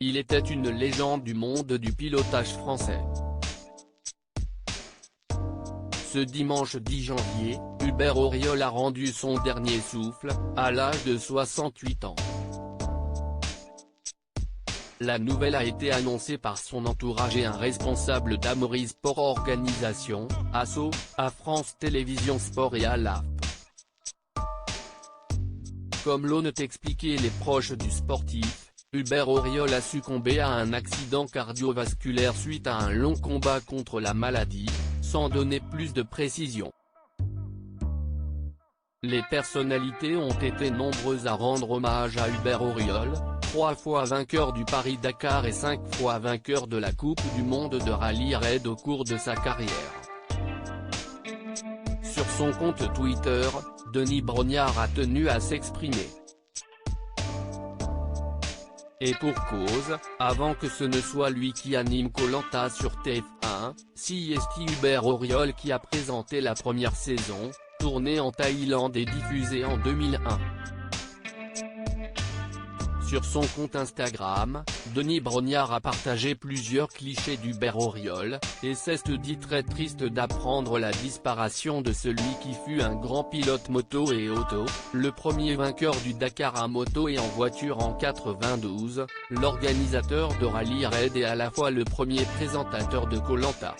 Il était une légende du monde du pilotage français. Ce dimanche 10 janvier, Hubert Auriol a rendu son dernier souffle, à l'âge de 68 ans. La nouvelle a été annoncée par son entourage et un responsable d'Amaury Sport Organisation, ASSO, à France Télévisions Sport et à l'AFP. Comme l'ont expliqué les proches du sportif, Hubert Auriol a succombé à un accident cardiovasculaire suite à un long combat contre la maladie, sans donner plus de précision. Les personnalités ont été nombreuses à rendre hommage à Hubert Auriol, 3 fois vainqueur du Paris-Dakar et 5 fois vainqueur de la Coupe du Monde de Rallye Raid au cours de sa carrière. Sur son compte Twitter, Denis Brognard a tenu à s'exprimer. Et pour cause, avant que ce ne soit lui qui anime Koh-Lanta sur TF1, c'est Hubert Auriol qui a présenté la première saison, tournée en Thaïlande et diffusée en 2001. Sur son compte Instagram, Denis Brognard a partagé plusieurs clichés d'Hubert Auriol, et s'est dit très triste d'apprendre la disparition de celui qui fut un grand pilote moto et auto, le premier vainqueur du Dakar à moto et en voiture en 92, l'organisateur de Rallye Raid et à la fois le premier présentateur de Koh-Lanta.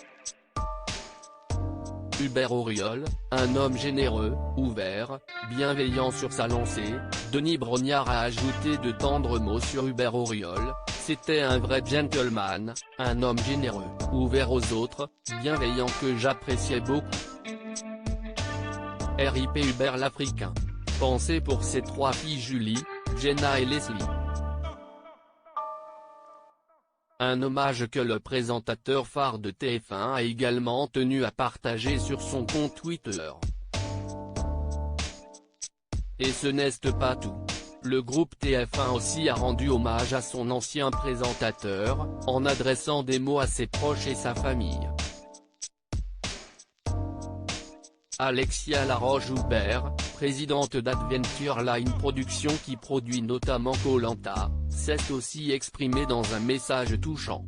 Hubert Auriol, un homme généreux, ouvert, bienveillant sur sa lancée, Denis Brognard a ajouté de tendres mots sur Hubert Auriol: c'était un vrai gentleman, un homme généreux, ouvert aux autres, bienveillant que j'appréciais beaucoup. RIP Hubert l'Africain. Pensée pour ses 3 filles Julie, Jenna et Leslie. Un hommage que le présentateur phare de TF1 a également tenu à partager sur son compte Twitter. Et ce n'est pas tout. Le groupe TF1 aussi a rendu hommage à son ancien présentateur, en adressant des mots à ses proches et sa famille. Alexia Laroche-Joubert, présidente d'Adventure Line Productions qui produit notamment Koh-Lanta, s'est aussi exprimée dans un message touchant.